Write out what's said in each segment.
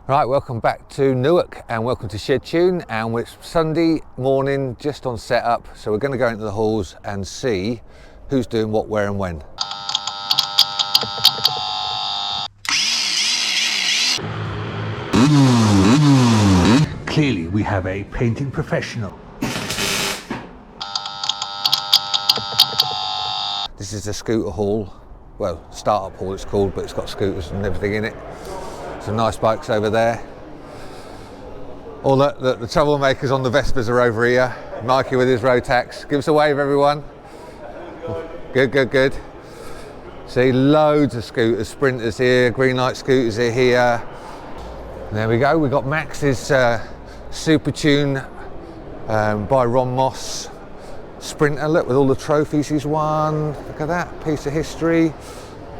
Right, welcome back to Newark and welcome to Shedtune, and it's Sunday morning, just on setup, so we're going to go into the halls and see who's doing what, where and when. Clearly we have a painting professional. This is the scooter hall, well, startup hall it's called, but it's got scooters and everything in it. Some nice bikes over there. All the troublemakers on the Vespers are over here. Mikey with his Rotax. Give us a wave, everyone. Good, good, good. See, loads of scooters, Sprinters here, green light scooters are here. And there we go, we got Max's Supertune by Ron Moss Sprinter, look, with all the trophies he's won. Look at that, piece of history.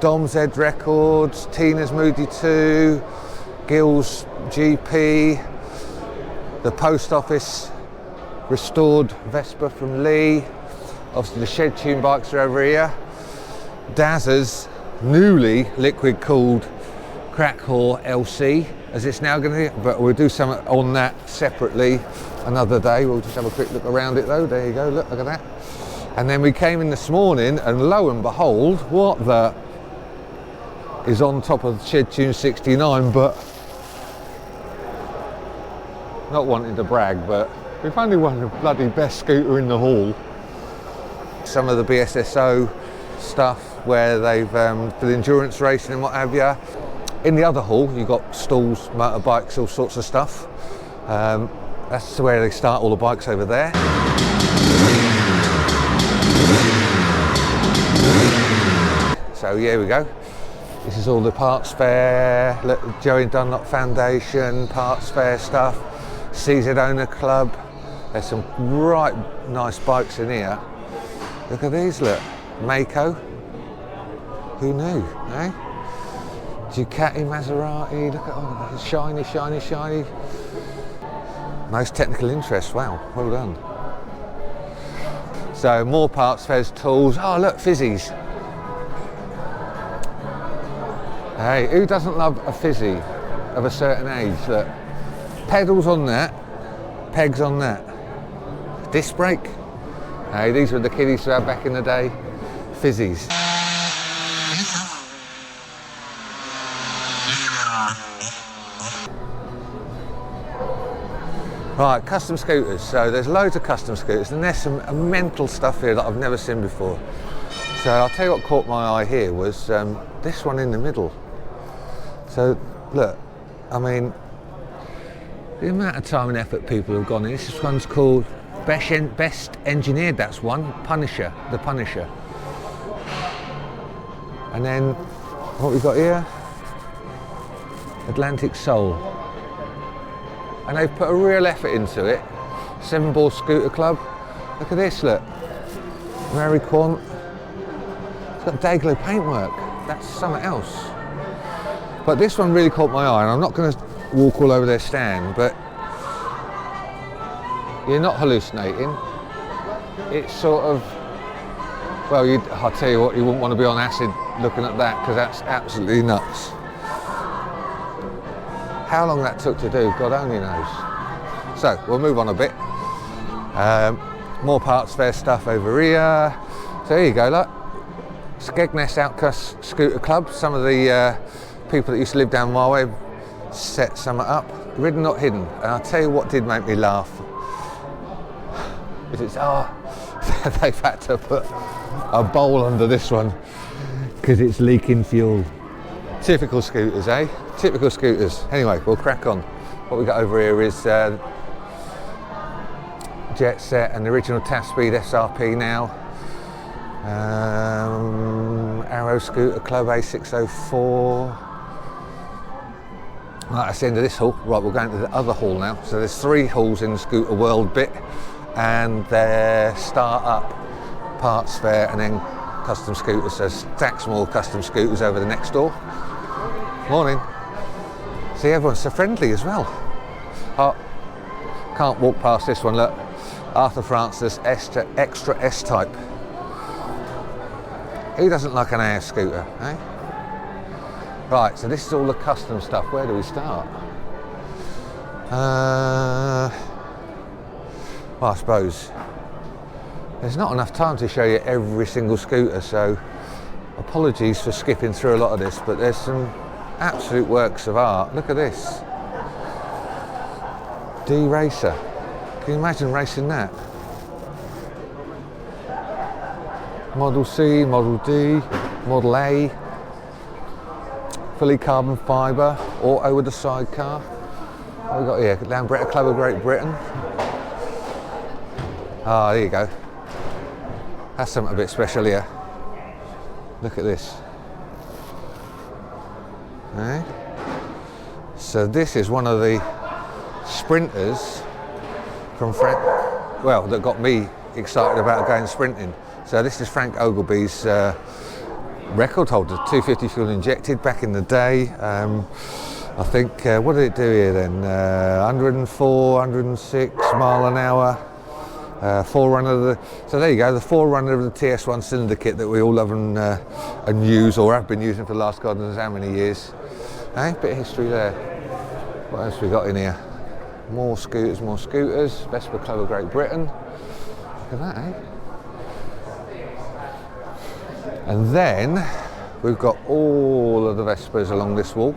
Dom's Ed Records, Tina's Moody 2, Gill's GP, the post office restored Vespa from Lee. Obviously the Shedtune bikes are over here. Daz's newly liquid cooled Crack Whore LC, as it's now going to be, but we'll do something on that separately another day. We'll just have a quick look around it though. There you go, look at that. And then we came in this morning and lo and behold, what the is on top of Shedtune 69, but not wanting to brag, but we've only won the bloody best scooter in the hall. Some of the BSSO stuff where they've for the endurance racing and what have you. In the other hall you've got stalls, motorbikes, all sorts of stuff. That's where they start all the bikes over there. So here we go. This is all the parts fair, Joey Dunlop Foundation, parts fair stuff, CZ Owner Club. There's some right nice bikes in here. Look at these, look. Mako. Who knew, eh? Ducati, Maserati, look at all oh, shiny, shiny, shiny. Most technical interest, wow, well done. So more parts fairs, tools. Oh look, fizzies. Hey, who doesn't love a fizzy of a certain age? Look, pedals on that, pegs on that. Disc brake. Hey, these were the kiddies to have back in the day. Fizzies. Right, custom scooters. So there's loads of custom scooters, and there's some mental stuff here that I've never seen before. So I'll tell you what caught my eye here was this one in the middle. So look, I mean, the amount of time and effort people have gone in. This one's called Best Engineered, that's one. Punisher, the Punisher. And then what we've got here, Atlantic Soul. And they've put a real effort into it. 7-Ball Scooter Club. Look at this, look. Mary Quant. It's got Dayglow paintwork. That's something else. But this one really caught my eye, and I'm not going to walk all over their stand, but you're not hallucinating. It's sort of, well, I'll tell you what, you wouldn't want to be on acid looking at that, because that's absolutely nuts. How long that took to do, God only knows. So, we'll move on a bit. More parts fair stuff over here. So here you go, look. Skegness Outcast Scooter Club. Some of the people that used to live down my way set something up. Ridden not hidden. And I'll tell you what did make me laugh. Is they've had to put a bowl under this one because it's leaking fuel. Typical scooters, eh? Typical scooters. Anyway, we'll crack on. What we got over here is Jet Set and the original TAF Speed SRP now. Arrow Scooter Club A604. Right, that's the end of this hall. Right, we're going to the other hall now. So there's 3 halls in the scooter world bit, and they're start-up, parts fair, and then custom scooters. So stacks more custom scooters over the next door. Morning. See, everyone's so friendly as well. Oh, can't walk past this one, look. Arthur Francis Extra S-Type. Who doesn't like an air scooter, eh? Right, so this is all the custom stuff. Where do we start? Well, I suppose there's not enough time to show you every single scooter, so apologies for skipping through a lot of this, but there's some absolute works of art. Look at this. D-Racer. Can you imagine racing that? Model C, Model D, Model A. Fully carbon fibre, auto with a sidecar. What have we got here? Lambretta Club of Great Britain. Ah, there you go. That's something a bit special here. Look at this. Okay. So this is one of the sprinters from Frank, well, that got me excited about going sprinting. So this is Frank Ogilby's record holder, 250 fuel injected back in the day. I think, what did it do here then? 104, 106 mile an hour. Forerunner of the, so there you go, the forerunner of the TS1 cylinder kit that we all love and use, or have been using for the last God knows how many years. Bit of history there. What else we got in here? More scooters, more scooters. Vespa Club of Great Britain. Look at that, eh? And then we've got all of the Vespas along this wall,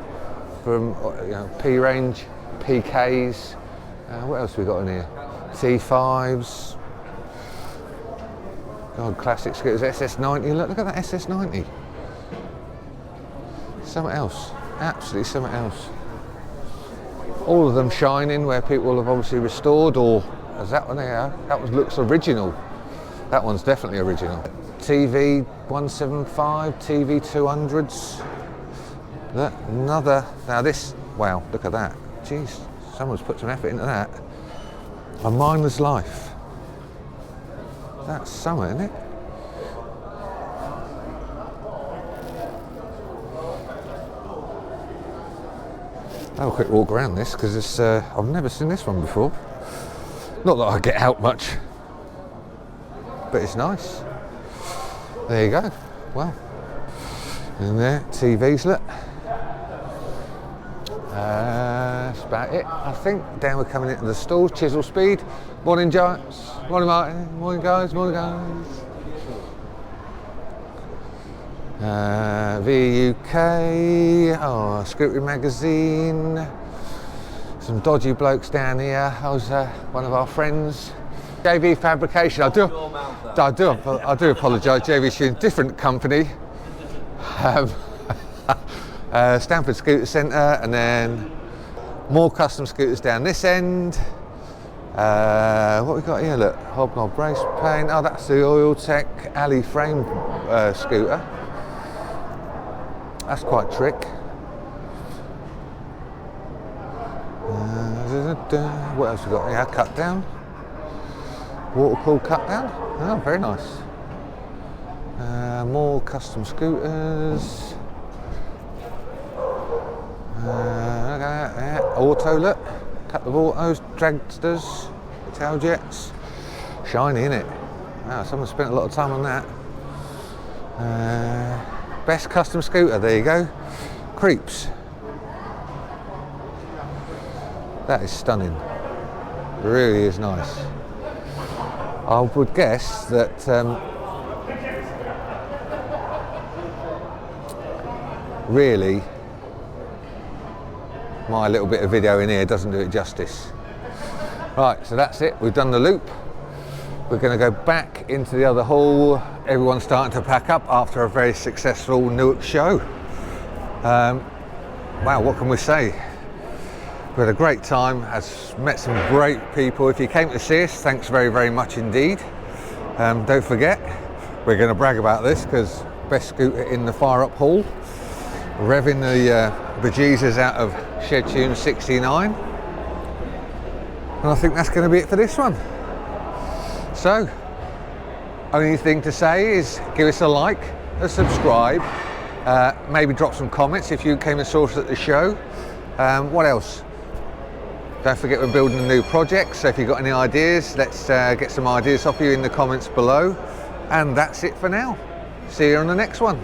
from P range, PKs. What else have we got in here? T5s. God, classic scooters. SS90. Look at that SS90. Something else. Absolutely something else. All of them shining where people have obviously restored, or as that one there, that one looks original. That one's definitely original. TV 175, TV 200s. Look, another. Now this, wow, look at that. Jeez, someone's put some effort into that. A miner's life. That's summer, isn't it? I'll have a quick walk around this because it's I've never seen this one before. Not that I get out much, but it's nice. There you go. Well, in there, TVs, look. That's about it, I think. Down we're coming into the stalls. Chisel Speed. Morning, Giants. Morning, Martin. Morning, guys. Morning, guys. VUK. Oh, Scootering Magazine. Some dodgy blokes down here. I was one of our friends. JV Fabrication. I do apologise. JV Shedtune, different company. Stamford Scooter Centre, and then more custom scooters down this end. What we got here? Look, Hobnob brace paint. Oh, that's the Oil Tech alley frame scooter. That's quite trick. What else we got? Yeah, cut down. Water cooled cut down. Oh, very nice. More custom scooters. Look at that, yeah. Auto, look. Couple of autos, dragsters, tail jets. Shiny, innit? Wow, someone spent a lot of time on that. Best custom scooter, there you go. Creeps. That is stunning. It really is nice. I would guess that really my little bit of video in here doesn't do it justice. Right, so that's it. We've done the loop. We're going to go back into the other hall. Everyone's starting to pack up after a very successful Newark show. Wow, what can we say? We had a great time, has met some great people. If you came to see us, thanks very, very much indeed. Don't forget, we're going to brag about this because best scooter in the fire up hall, revving the bejesus out of Shedtune 69. And I think that's going to be it for this one. So, only thing to say is give us a like, a subscribe, maybe drop some comments if you came and saw us at the show. What else? Don't forget we're building a new project, so if you've got any ideas, let's get some ideas off you in the comments below. And that's it for now. See you on the next one.